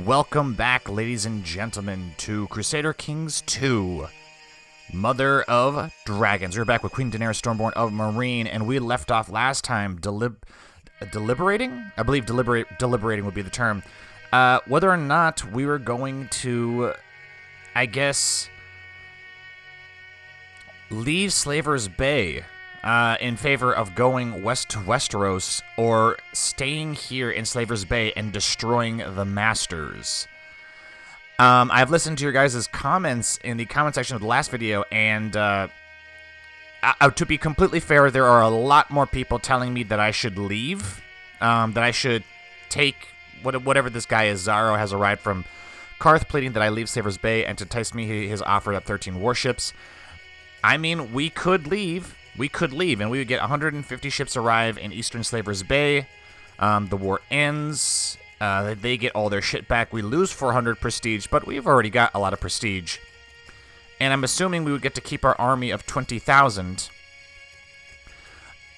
Welcome back, ladies and gentlemen, to Crusader Kings 2, Mother of Dragons. We're back with Queen Daenerys Stormborn of Meereen, and we left off last time deliberating? I believe deliberating would be the term. Whether or not we were going to, I guess, leave Slaver's Bay in favor of going west to Westeros, or staying here in Slaver's Bay and destroying the Masters. I've listened to your guys' comments in the comment section of the last video, and to be completely fair, there are a lot more people telling me that I should leave, that I should take whatever this guy is, Zaro, has arrived from Karth, pleading that I leave Slaver's Bay, and to entice me, his offer up 13 warships. I mean, we could leave. We could leave, and we would get 150 ships arrive in Eastern Slaver's Bay. The war ends. They get all their shit back. We lose 400 prestige, but we've already got a lot of prestige. And I'm assuming we would get to keep our army of 20,000.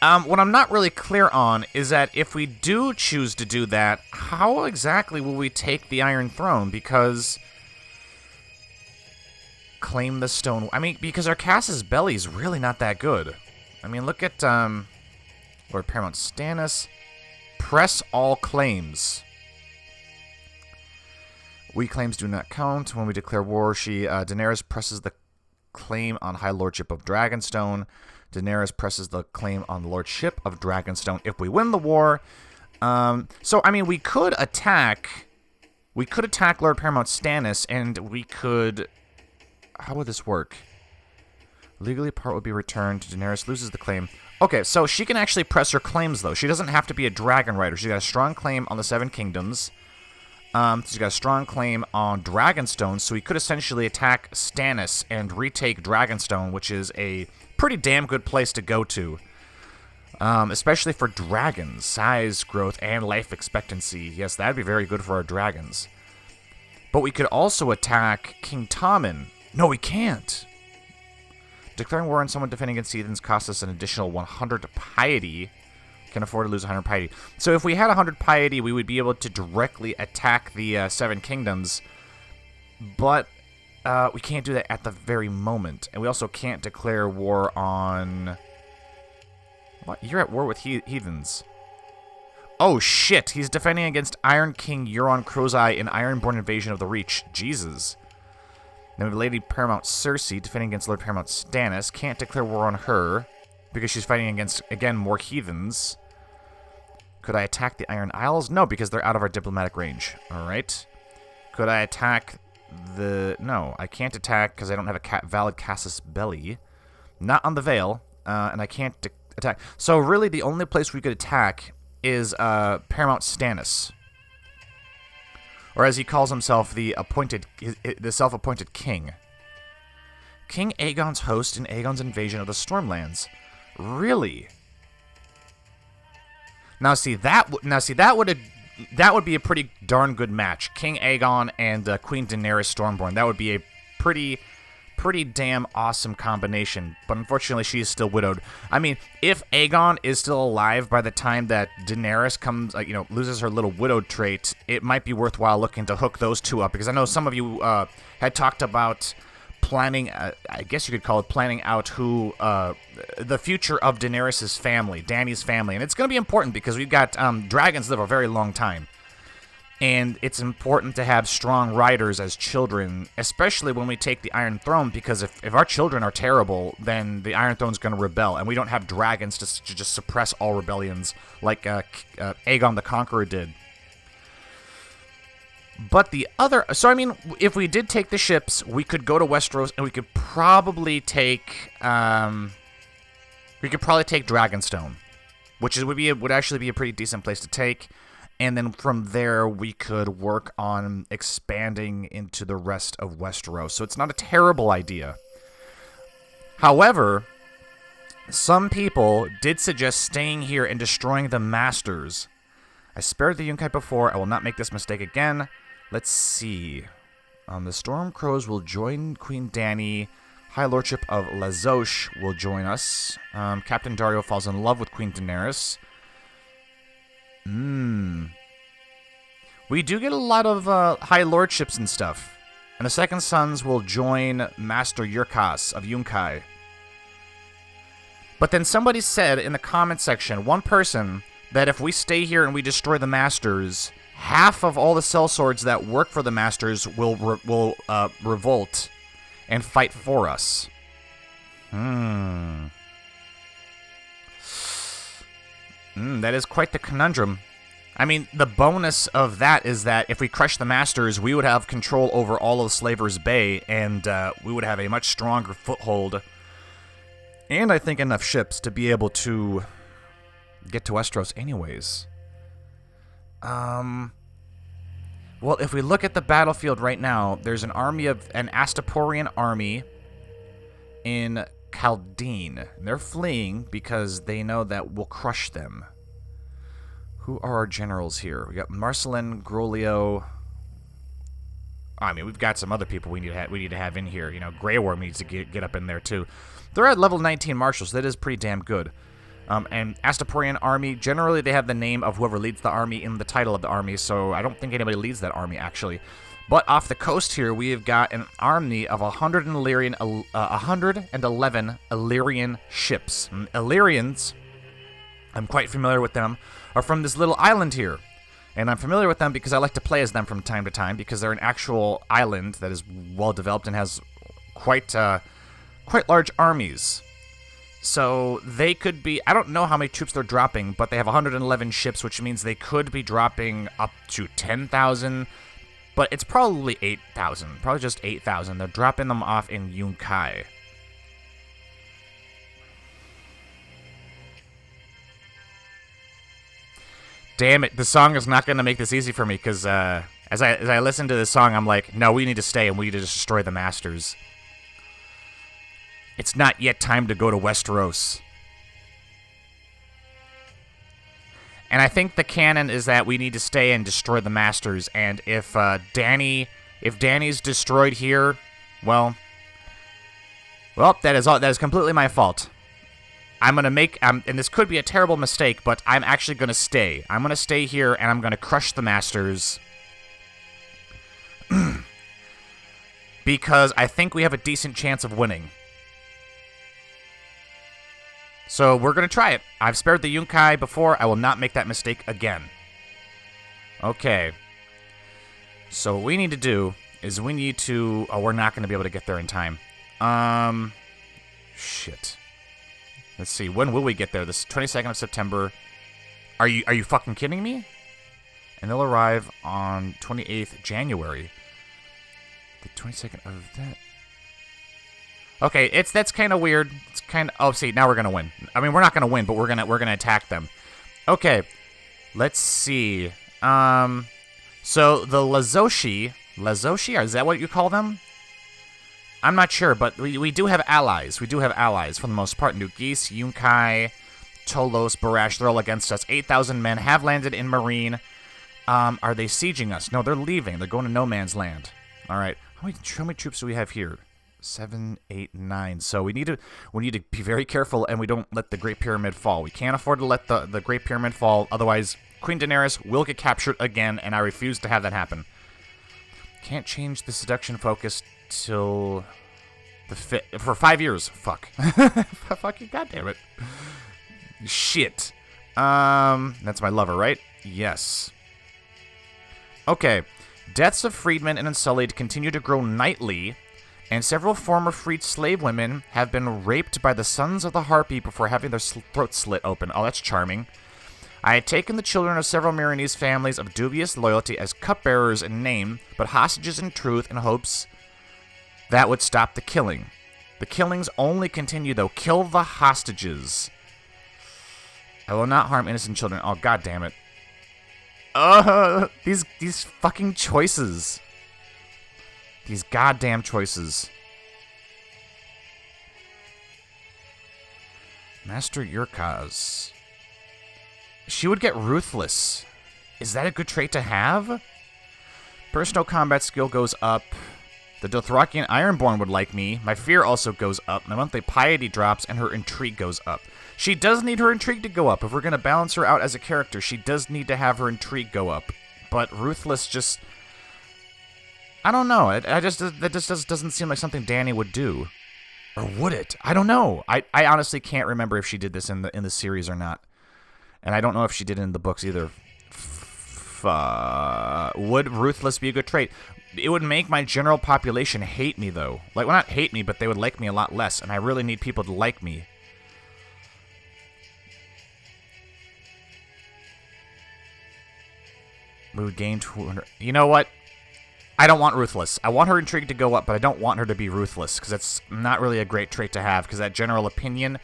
What I'm not really clear on is that if we do choose to do that, how exactly will we take the Iron Throne? Because claim the stone. I mean, because our Cass's belly is really not that good. I mean, look at Lord Paramount Stannis. Press all claims. We claims do not count. When we declare war, Daenerys presses the claim on High Lordship of Dragonstone. Daenerys presses the claim on the Lordship of Dragonstone if we win the war. So, I mean, we could attack. We could attack Lord Paramount Stannis, and we could. How would this work? Legally, part would be returned. Daenerys loses the claim. Okay, so she can actually press her claims, though. She doesn't have to be a dragon rider. She's got a strong claim on the Seven Kingdoms. She's got a strong claim on Dragonstone, so we could essentially attack Stannis and retake Dragonstone, which is a pretty damn good place to go to. Especially for dragons. Size, growth, and life expectancy. Yes, that'd be very good for our dragons. But we could also attack King Tommen. No, we can't. Declaring war on someone defending against heathens costs us an additional 100 piety. Can afford to lose 100 piety. So if we had 100 piety, we would be able to directly attack the Seven Kingdoms. But we can't do that at the very moment. And we also can't declare war on... What? You're at war with heathens. Oh, shit. He's defending against Iron King Euron Crozai in Ironborn Invasion of the Reach. Jesus. Then we have Lady Paramount Cersei defending against Lord Paramount Stannis. Can't declare war on her because she's fighting against, again, more heathens. Could I attack the Iron Isles? No, because they're out of our diplomatic range. All right. Could I attack the... No, I can't attack because I don't have a valid Casus Belli. Not on the Vale, and I can't attack. So really the only place we could attack is Paramount Stannis. Or as he calls himself, the self-appointed king. King Aegon's host in Aegon's invasion of the Stormlands. Really? Now see that would be a pretty darn good match. King Aegon and Queen Daenerys Stormborn. That would be a pretty damn awesome combination. But unfortunately, she is still widowed. I mean, if Aegon is still alive by the time that Daenerys comes, loses her little widowed trait, it might be worthwhile looking to hook those two up. Because I know some of you had talked about planning, I guess you could call it planning out who, the future of Daenerys' family, Dany's family. And it's going to be important because we've got dragons live a very long time. And it's important to have strong riders as children, especially when we take the Iron Throne, because if our children are terrible, then the Iron Throne's going to rebel, and we don't have dragons to just suppress all rebellions like Aegon the Conqueror did. But the other... So, I mean, if we did take the ships, we could go to Westeros, and we could probably take... Dragonstone, which would actually be a pretty decent place to take. And then from there, we could work on expanding into the rest of Westeros. So it's not a terrible idea. However, some people did suggest staying here and destroying the Masters. I spared the Yunkai before. I will not make this mistake again. Let's see. The Storm Crows will join Queen Dany. High Lordship of Lazoche will join us. Captain Dario falls in love with Queen Daenerys. We do get a lot of high lordships and stuff. And the second sons will join Master Yurkas of Yunkai. But then somebody said in the comment section, one person, that if we stay here and we destroy the masters, half of all the sellswords that work for the masters will revolt and fight for us. That is quite the conundrum. I mean, the bonus of that is that if we crush the masters, we would have control over all of Slaver's Bay, and we would have a much stronger foothold. And I think enough ships to be able to get to Westeros anyways. Well, if we look at the battlefield right now, there's an Astaporian army in Caldine. They're fleeing because they know that we'll crush them. Who are our generals here? We got Marcelin, Grolio. I mean, we've got some other people we need to have in here. You know, Grey Worm needs to get up in there too. They're at level 19 marshals. So that is pretty damn good. And Astaporian army, generally they have the name of whoever leads the army in the title of the army, so I don't think anybody leads that army, actually. But off the coast here, we have got an army of 111 Illyrian ships. Illyrians, I'm quite familiar with them, are from this little island here. And I'm familiar with them because I like to play as them from time to time, because they're an actual island that is well-developed and has quite large armies. So they could be, I don't know how many troops they're dropping, but they have 111 ships, which means they could be dropping up to 10,000, but it's probably 8,000, probably just 8,000. They're dropping them off in Yunkai. Damn it, the song is not going to make this easy for me, because as I listen to this song, I'm like, no, we need to stay and we need to destroy the masters. It's not yet time to go to Westeros. And I think the canon is that we need to stay and destroy the masters, and if Dany's destroyed here, well, that is completely my fault. I'm going to make, and this could be a terrible mistake, but I'm actually going to stay. I'm going to stay here, and I'm going to crush the masters. Because I think we have a decent chance of winning. So we're going to try it. I've spared the Yunkai before. I will not make that mistake again. Okay. So what we need to do is we need to... Oh, we're not going to be able to get there in time. Shit. Let's see. When will we get there? This 22nd of September. Are you fucking kidding me? And they'll arrive on 28th January. The 22nd of that. Okay, that's kind of weird. It's kind of... Oh, see, now we're going to win. I mean, we're not going to win, but we're going to attack them. Okay. Let's see. So the Lazoshi, is that what you call them? I'm not sure, but we do have allies. We do have allies for the most part. Nugis, Yunkai, Tolos, Barash, they're all against us. 8,000 men have landed in Meereen. Are they sieging us? No, they're leaving. They're going to no man's land. All right. How many troops do we have here? 7, 8, 9. So we need to be very careful, and we don't let the Great Pyramid fall. We can't afford to let the Great Pyramid fall. Otherwise, Queen Daenerys will get captured again, and I refuse to have that happen. Can't change the seduction focus till for 5 years. Fuck. Fucking goddamn it. Shit. That's my lover, right? Yes. Okay. Deaths of freedmen and Unsullied continue to grow nightly, and several former freed slave women have been raped by the Sons of the Harpy before having their throats slit open. Oh, that's charming. I had taken the children of several Meereenese families of dubious loyalty as cupbearers in name, but hostages in truth, in hopes that would stop the killing. The killings only continue, though. Kill the hostages. I will not harm innocent children. Oh, god damn it. These fucking choices. These goddamn choices. Master Yurkas. She would get ruthless. Is that a good trait to have? Personal combat skill goes up. The Dothrakian Ironborn would like me. My fear also goes up. My monthly piety drops, and her intrigue goes up. She does need her intrigue to go up. If we're going to balance her out as a character, she does need to have her intrigue go up. but Ruthless just... I don't know. That just doesn't seem like something Dany would do. Or would it? I don't know. I honestly can't remember if she did this in the series or not. And I don't know if she did it in the books either. Would Ruthless be a good trait? It would make my general population hate me, though. Like, well, not hate me, but they would like me a lot less. And I really need people to like me. We would gain 200... You know what? I don't want Ruthless. I want her intrigue to go up, but I don't want her to be Ruthless, because that's not really a great trait to have, because that general opinion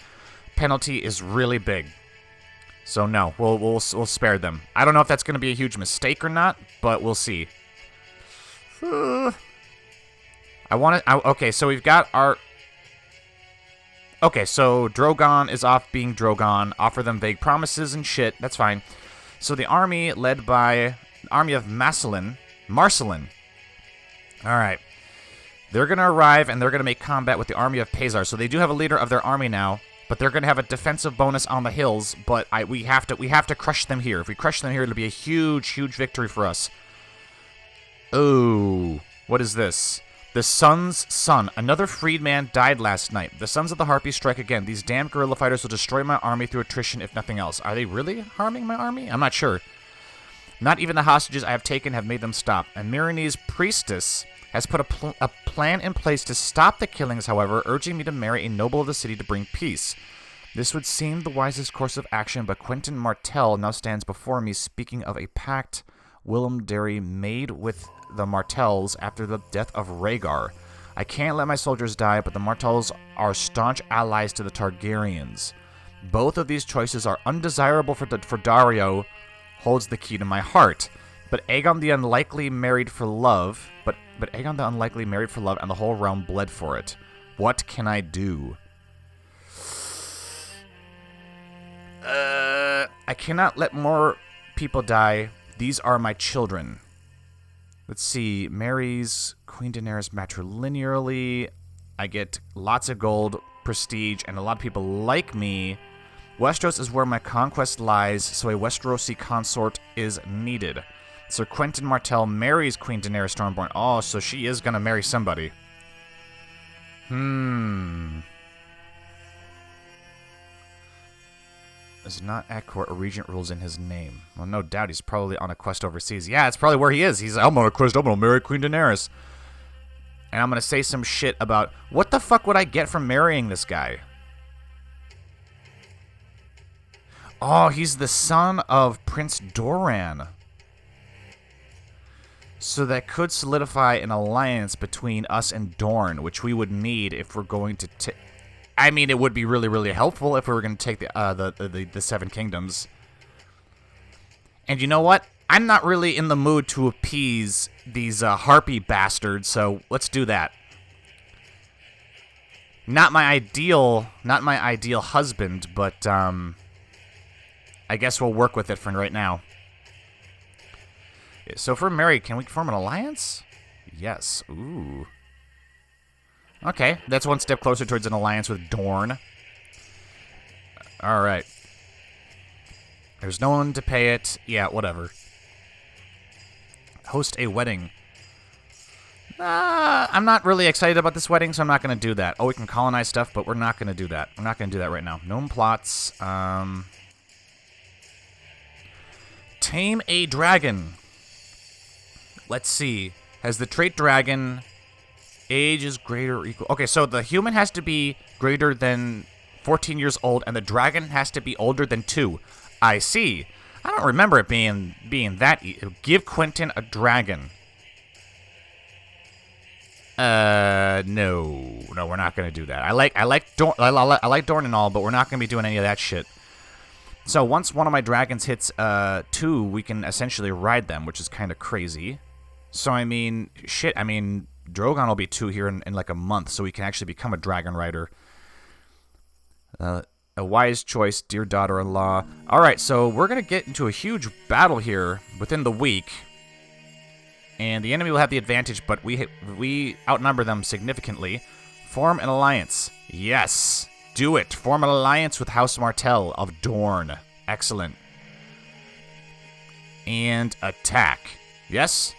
penalty is really big. So no, we'll spare them. I don't know if that's going to be a huge mistake or not, but we'll see. I want to... Okay, so we've got our... Okay, so Drogon is off being Drogon. Offer them vague promises and shit. That's fine. So the army led by the army of Marcelin. Alright. They're going to arrive, and they're going to make combat with the army of Pazar. So they do have a leader of their army now, but they're going to have a defensive bonus on the hills, but we have to crush them here. If we crush them here, it'll be a huge, huge victory for us. Oh, what is this? The Sun's son. Another freedman died last night. The Sons of the Harpies strike again. These damn guerrilla fighters will destroy my army through attrition, if nothing else. Are they really harming my army? I'm not sure. Not even the hostages I have taken have made them stop. And Meereen's priestess has put a plan in place to stop the killings, however, urging me to marry a noble of the city to bring peace. This would seem the wisest course of action, but Quentyn Martell now stands before me, speaking of a pact Willem Darry made with the Martells after the death of Rhaegar. I can't let my soldiers die, but the Martells are staunch allies to the Targaryens. Both of these choices are undesirable for Dario, holds the key to my heart. But Aegon the Unlikely married for love, but Aegon the Unlikely married for love, and the whole realm bled for it. What can I do? I cannot let more people die. These are my children. Let's see. Marries Queen Daenerys matrilinearly. I get lots of gold, prestige, and a lot of people like me. Westeros is where my conquest lies, so a Westerosi consort is needed. Sir Quentyn Martell marries Queen Daenerys Stormborn. Oh, so she is going to marry somebody. Is not at court. A regent rules in his name. Well, no doubt he's probably on a quest overseas. Yeah, it's probably where he is. He's, I'm on a quest. I'm going to marry Queen Daenerys. And I'm going to say some shit about, what the fuck would I get from marrying this guy? Oh, he's the son of Prince Doran. So that could solidify an alliance between us and Dorne, which we would need if we're going to... I mean, it would be really, really helpful if we were going to take the Seven Kingdoms. And you know what? I'm not really in the mood to appease these harpy bastards, so let's do that. Not my ideal husband, but I guess we'll work with it for right now. So if we're married, can we form an alliance? Yes. Ooh. Okay, that's one step closer towards an alliance with Dorne. Alright. There's no one to pay it. Yeah, whatever. Host a wedding. I'm not really excited about this wedding, so I'm not going to do that. Oh, we can colonize stuff, but we're not going to do that. We're not going to do that right now. Gnome plots. Tame a dragon. Let's see. Has the trait dragon... Age is greater or equal. Okay, so the human has to be greater than 14 years old, and the dragon has to be older than 2. I see. I don't remember it being that. Give Quentyn a dragon. No, we're not gonna do that. I like Dorne and all, but we're not gonna be doing any of that shit. So once one of my dragons hits 2, we can essentially ride them, which is kind of crazy. So I mean, shit. I mean, Drogon will be 2 here in like a month, so we can actually become a dragon rider. A wise choice, dear daughter-in-law. Alright, so we're going to get into a huge battle here within the week. And the enemy will have the advantage, but we outnumber them significantly. Form an alliance. Yes, do it. Form an alliance with House Martell of Dorne. Excellent. And attack. Yes?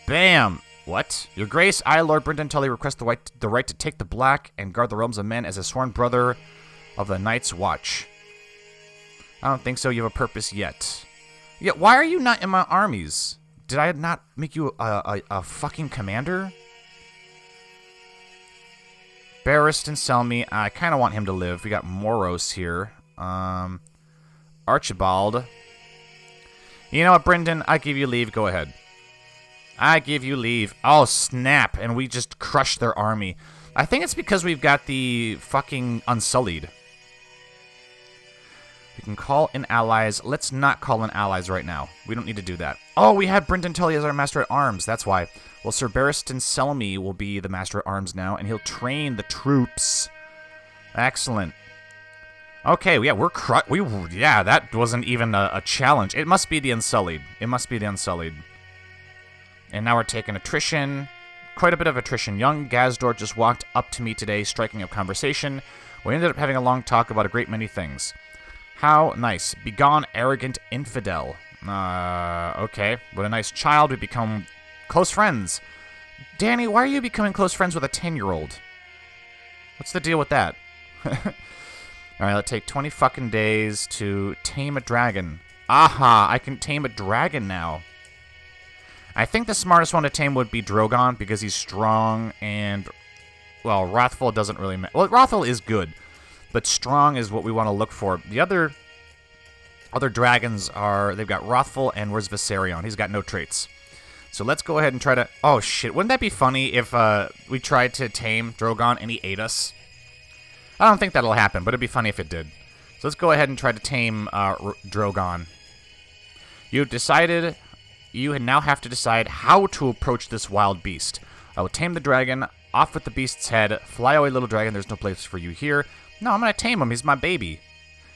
Bam! What? Your Grace, I, Lord Brynden Tully, request the right to take the Black and guard the realms of men as a sworn brother of the Night's Watch. I don't think so. You have a purpose yet. Yeah, why are you not in my armies? Did I not make you a fucking commander? Barristan Selmy, I kind of want him to live. We got Moros here. Archibald. You know what, Brynden? I give you leave. Go ahead. I give you leave. Oh, snap. And we just crushed their army. I think it's because we've got the fucking Unsullied. We can call in allies. Let's not call in allies right now. We don't need to do that. Oh, we have Brynden Tully as our Master at Arms. That's why. Well, Sir Barristan Selmy will be the Master at Arms now, and he'll train the troops. Excellent. Okay, yeah, yeah, that wasn't even a challenge. It must be the Unsullied. It must be the Unsullied. And now we're taking attrition. Quite a bit of attrition. Young Gazdor just walked up to me today, striking up conversation. We ended up having a long talk about a great many things. How nice. Begone, arrogant infidel. Okay. What a nice child. We become close friends. Danny, why are you becoming close friends with a 10-year-old? What's the deal with that? Alright, it'll take 20 fucking days to tame a dragon. Aha! I can tame a dragon now. I think the smartest one to tame would be Drogon, because he's strong and... Well, Wrathful doesn't really matter. Well, Wrathful is good, but strong is what we want to look for. The other dragons are... They've got Wrathful, and where's Viserion? He's got no traits. So let's go ahead and try to... Oh, shit. Wouldn't that be funny if we tried to tame Drogon and he ate us? I don't think that'll happen, but it'd be funny if it did. So let's go ahead and try to tame Drogon. You've decided... You now have to decide how to approach this wild beast. I will tame the dragon, off with the beast's head, fly away, little dragon, there's no place for you here. No, I'm going to tame him, he's my baby.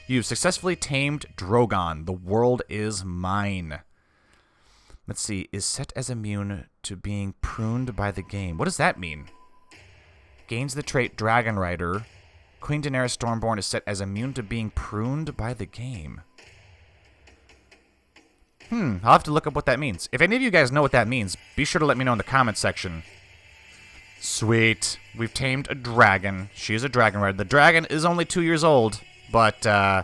You've successfully tamed Drogon. The world is mine. Let's see, is set as immune to being pruned by the game. What does that mean? Gains the trait Dragon Rider. Queen Daenerys Stormborn is set as immune to being pruned by the game. I'll have to look up what that means. If any of you guys know what that means, be sure to let me know in the comments section. Sweet. We've tamed a dragon. She is a dragon rider. The dragon is only 2 years old, but, yeah,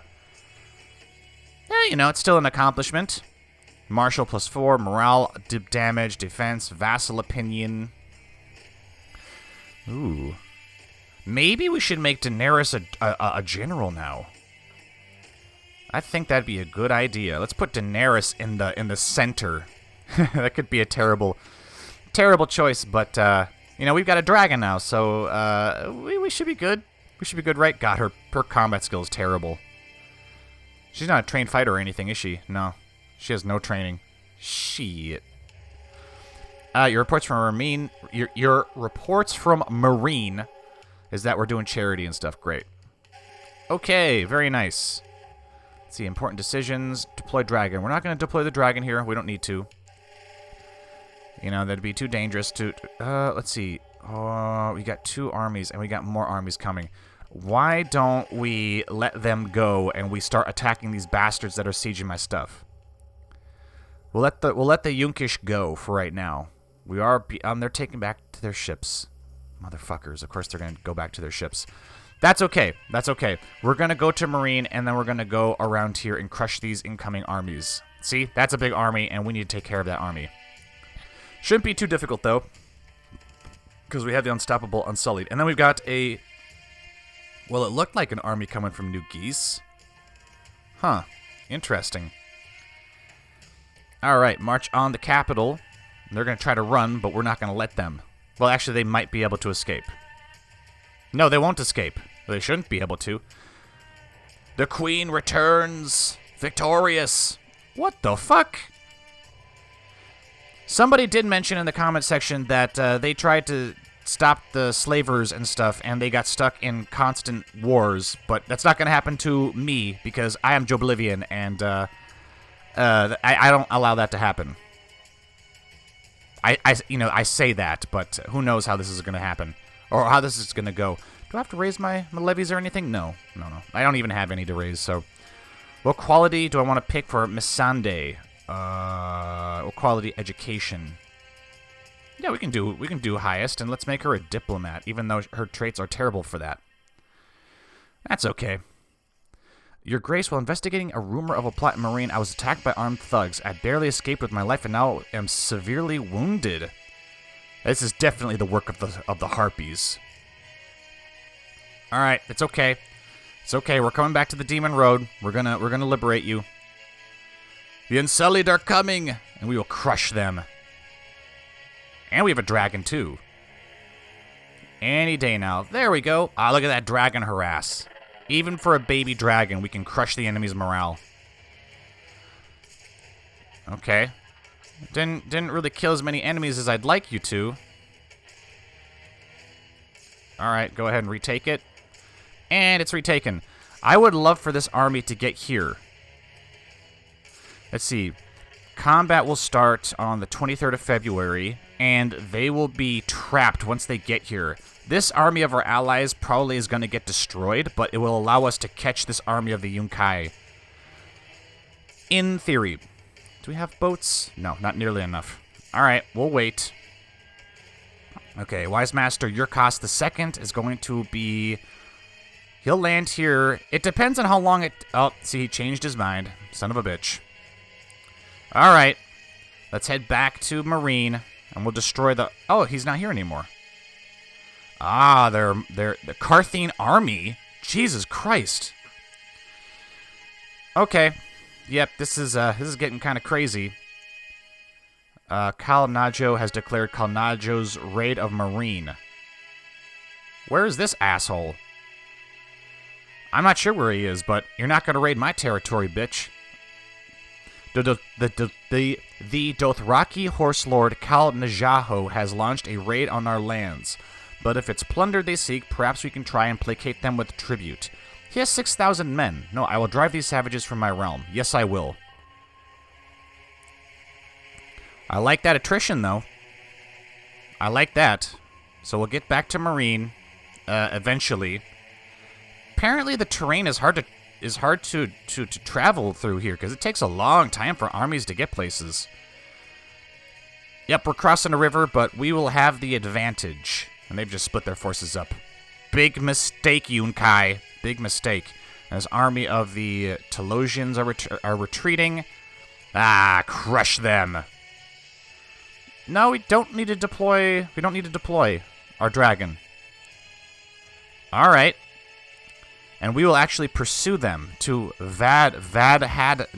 you know, it's still an accomplishment. Martial +4, morale, damage, defense, vassal opinion. Ooh. Maybe we should make Daenerys a general now. I think that'd be a good idea. Let's put Daenerys in the center. That could be a terrible choice, but you know, we've got a dragon now, so we should be good. We should be good, right? God, her combat skill is terrible. She's not a trained fighter or anything, is she? No, she has no training. Shit. Your reports from Meereen. Your reports from Meereen is that we're doing charity and stuff. Great. Okay, very nice. Let's see, important decisions. Deploy dragon. We're not going to deploy the dragon here. We don't need to. You know, that'd be too dangerous to... let's see. Oh, we got 2 armies, and we got more armies coming. Why don't we let them go, and we start attacking these bastards that are sieging my stuff? We'll let the Yunkish go for right now. We are... they're taking back to their ships. Motherfuckers. Of course they're going to go back to their ships. That's okay. That's okay. We're going to go to Meereen, and then we're going to go around here and crush these incoming armies. See? That's a big army, and we need to take care of that army. Shouldn't be too difficult, though, because we have the unstoppable Unsullied. And then we've got a... Well, it looked like an army coming from New Geese. Huh. Interesting. Alright, march on the capital. They're going to try to run, but we're not going to let them. Well, actually, they might be able to escape. No, they won't escape. They shouldn't be able to. The queen returns victorious. What the fuck? Somebody did mention in the comment section that they tried to stop the slavers and stuff, and they got stuck in constant wars. But that's not going to happen to me, because I am Joeblivion, and I don't allow that to happen. I say that, but who knows how this is going to happen, or how this is going to go. Do I have to raise my levies or anything? No. I don't even have any to raise, so... What quality do I want to pick for Missandei? Quality education. Yeah, we can do highest, and let's make her a diplomat, even though her traits are terrible for that. That's okay. Your Grace, while investigating a rumor of a plot in Meereen, I was attacked by armed thugs. I barely escaped with my life and now am severely wounded. This is definitely the work of the Harpies. Alright, it's okay. It's okay, we're coming back to the Demon Road. We're gonna liberate you. The Unsullied are coming, and we will crush them. And we have a dragon, too. Any day now. There we go. Ah, look at that dragon harass. Even for a baby dragon, we can crush the enemy's morale. Okay. Didn't really kill as many enemies as I'd like you to. Alright, go ahead and retake it. And it's retaken. I would love for this army to get here. Let's see. Combat will start on the 23rd of February, and they will be trapped once they get here. This army of our allies probably is going to get destroyed, but it will allow us to catch this army of the Yunkai. In theory. Do we have boats? No, not nearly enough. Alright, we'll wait. Okay, Wise Master, your cost the second is going to be... He'll land here. It depends on how long it... Oh, see, he changed his mind. Son of a bitch. Alright. Let's head back to Meereen, and we'll destroy the... Oh, he's not here anymore. Ah, they're the Carthene army? Jesus Christ. Okay. Yep, this is getting kind of crazy. Kalnajo has declared Kalnajo's raid of Meereen. Where is this asshole? I'm not sure where he is, but you're not going to raid my territory, bitch. The Dothraki horse lord Kalnajaho has launched a raid on our lands. But if it's plunder they seek, perhaps we can try and placate them with tribute. He has 6,000 men. No, I will drive these savages from my realm. Yes, I will. I like that attrition, though. I like that. So we'll get back to Meereen eventually. Apparently, the terrain is hard to travel through here because it takes a long time for armies to get places. Yep, we're crossing a river, but we will have the advantage. And they've just split their forces up. Big mistake, Yunkai. Big mistake. This army of the Telosians are retreating. Ah, crush them. No, we don't need to deploy. We don't need to deploy our dragon. All right. And we will actually pursue them to Vadhadhan.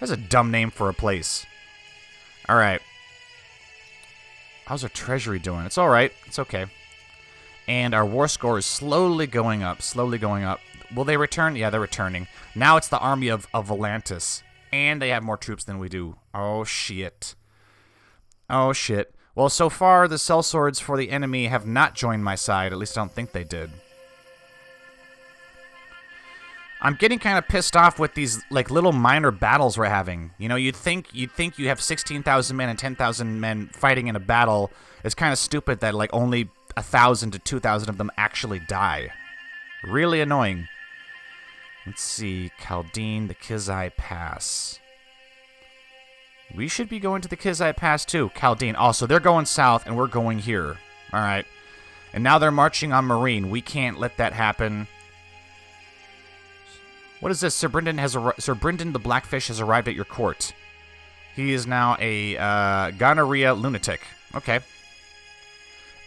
That's a dumb name for a place. All right. How's our treasury doing? It's all right. It's okay. And our war score is slowly going up. Slowly going up. Will they return? Yeah, they're returning. Now it's the army of Volantis. And they have more troops than we do. Oh, shit. Oh, shit. Well, so far, the sellswords for the enemy have not joined my side. At least I don't think they did. I'm getting kind of pissed off with these like little minor battles we're having. You know, you'd think you have 16,000 men and 10,000 men fighting in a battle. It's kind of stupid that like only 1,000 to 2,000 of them actually die. Really annoying. Let's see, Khaldeen, the Kizai Pass. We should be going to the Kizai Pass too. Khaldeen. Also, they're going south and we're going here. All right. And now they're marching on Meereen. We can't let that happen. What is this? Sir Brynden the Blackfish has arrived at your court. He is now a gonorrhea lunatic. Okay.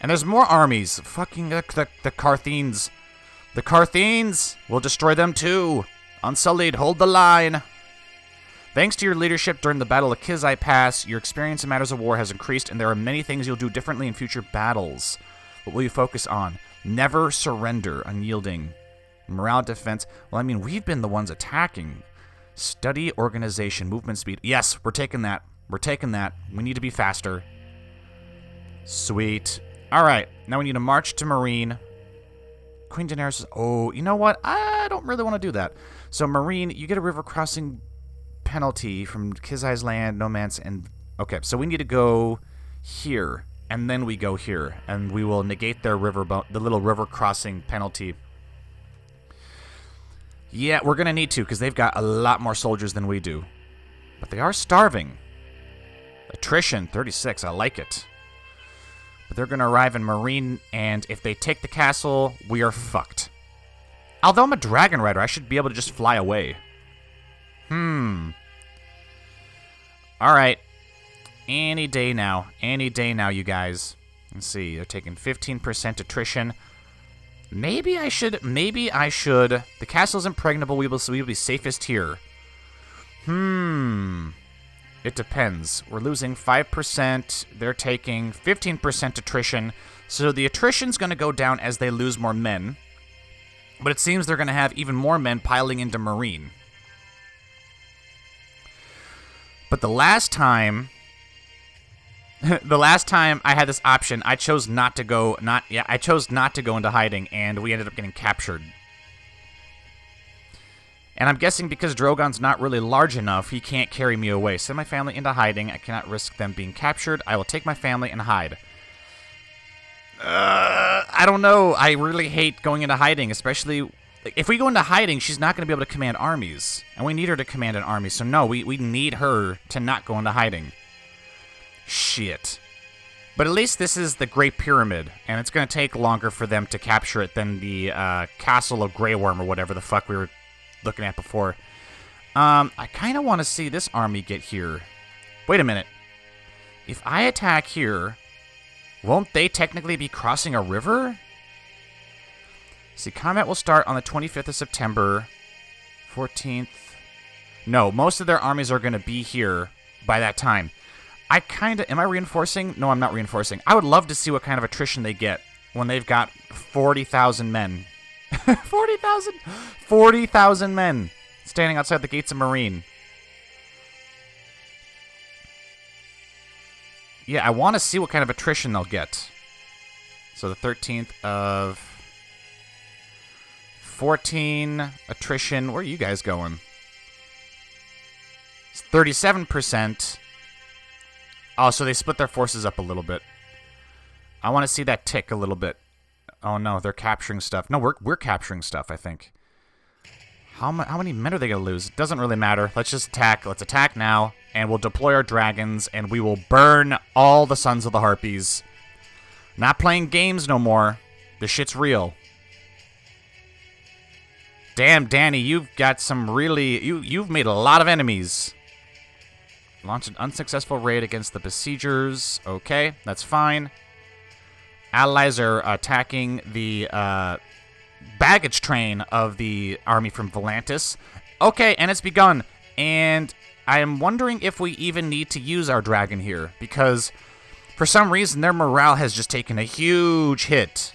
And there's more armies. Fucking the Carthenes. The Carthenes! We'll destroy them too. Unsullied, hold the line. Thanks to your leadership during the Battle of Kizai Pass, your experience in matters of war has increased, and there are many things you'll do differently in future battles. What will you focus on? Never surrender, unyielding. Morale defense. Well, I mean, we've been the ones attacking. Study, organization, movement speed. Yes, we're taking that. We're taking that. We need to be faster. Sweet. All right, now we need to march to Meereen. Queen Daenerys says, oh, you know what? I don't really want to do that. So, Meereen, you get a river crossing penalty from Kizai's land, no man's, and... Okay, so we need to go here, and then we go here, and we will negate their the little river crossing penalty. Yeah, we're going to need to because they've got a lot more soldiers than we do. But they are starving. Attrition, 36. I like it. But they're going to arrive in Meereen, and if they take the castle, we are fucked. Although I'm a dragon rider, I should be able to just fly away. Alright. Any day now. Any day now, you guys. Let's see. They're taking 15% attrition. Maybe I should. The castle's impregnable. We will be safest here. It depends. We're losing 5%. They're taking 15% attrition. So the attrition's going to go down as they lose more men. But it seems they're going to have even more men piling into Meereen. But the last time I had this option, I chose not to go. I chose not to go into hiding, and we ended up getting captured. And I'm guessing because Drogon's not really large enough, he can't carry me away. Send my family into hiding. I cannot risk them being captured. I will take my family and hide. I don't know. I really hate going into hiding, especially if we go into hiding, she's not going to be able to command armies. And we need her to command an army. So no, we need her to not go into hiding. Shit. But at least this is the Great Pyramid, and it's going to take longer for them to capture it than the Castle of Grey Worm or whatever the fuck we were looking at before. I kind of want to see this army get here. Wait a minute. If I attack here, won't they technically be crossing a river? See, combat will start on the 25th of September. 14th. No, most of their armies are going to be here by that time. Am I reinforcing? No, I'm not reinforcing. I would love to see what kind of attrition they get when they've got 40,000 men. 40,000? 40,000 men standing outside the gates of Meereen. Yeah, I want to see what kind of attrition they'll get. So the 13th of 14 attrition. Where are you guys going? It's 37%. Oh, so they split their forces up a little bit. I want to see that tick a little bit. Oh no, they're capturing stuff. No, we're capturing stuff, I think. How many men are they going to lose? It doesn't really matter. Let's just attack. Let's attack now, and we'll deploy our dragons, and we will burn all the Sons of the Harpies. Not playing games no more. This shit's real. Damn, Danny, you've got some really... You've made a lot of enemies. Launch an unsuccessful raid against the besiegers. Okay, that's fine. Allies are attacking the baggage train of the army from Volantis. Okay, and it's begun. And I am wondering if we even need to use our dragon here, because for some reason their morale has just taken a huge hit.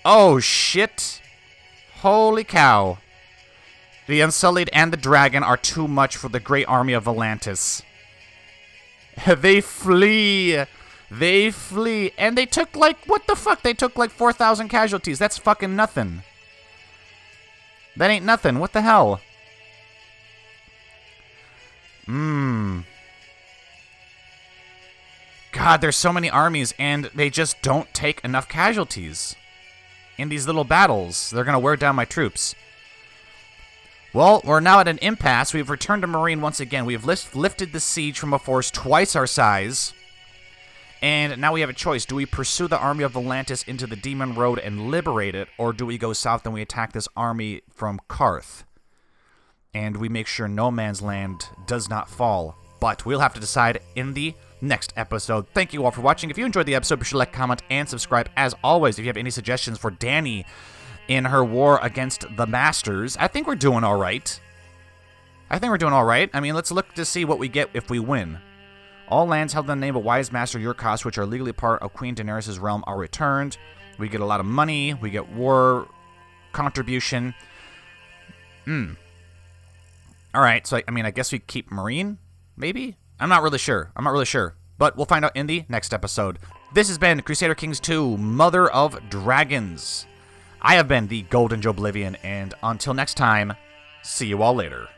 Oh, shit. Holy cow. The Unsullied and the dragon are too much for the great army of Volantis. They flee. They flee. And they took like, what the fuck? They took like 4,000 casualties. That's fucking nothing. That ain't nothing. What the hell? God, there's so many armies, and they just don't take enough casualties. In these little battles, they're going to wear down my troops. Well, we're now at an impasse. We've returned to Meereen once again. We have lifted the siege from a force twice our size. And now we have a choice. Do we pursue the army of Volantis into the Demon Road and liberate it, or do we go south and we attack this army from Karth? And we make sure no man's land does not fall. But we'll have to decide in the next episode. Thank you all for watching. If you enjoyed the episode, be sure to like, comment, and subscribe. As always, if you have any suggestions for Dany in her war against the Masters, I think we're doing all right. I mean, let's look to see what we get if we win. All lands held in the name of Wise Master Yurkos, which are legally part of Queen Daenerys' realm, are returned. We get a lot of money. We get war contribution. All right, so I mean, I guess we keep Meereen, maybe? I'm not really sure. But we'll find out in the next episode. This has been Crusader Kings 2, Mother of Dragons. I have been the Golden Joeblivion, and until next time, see you all later.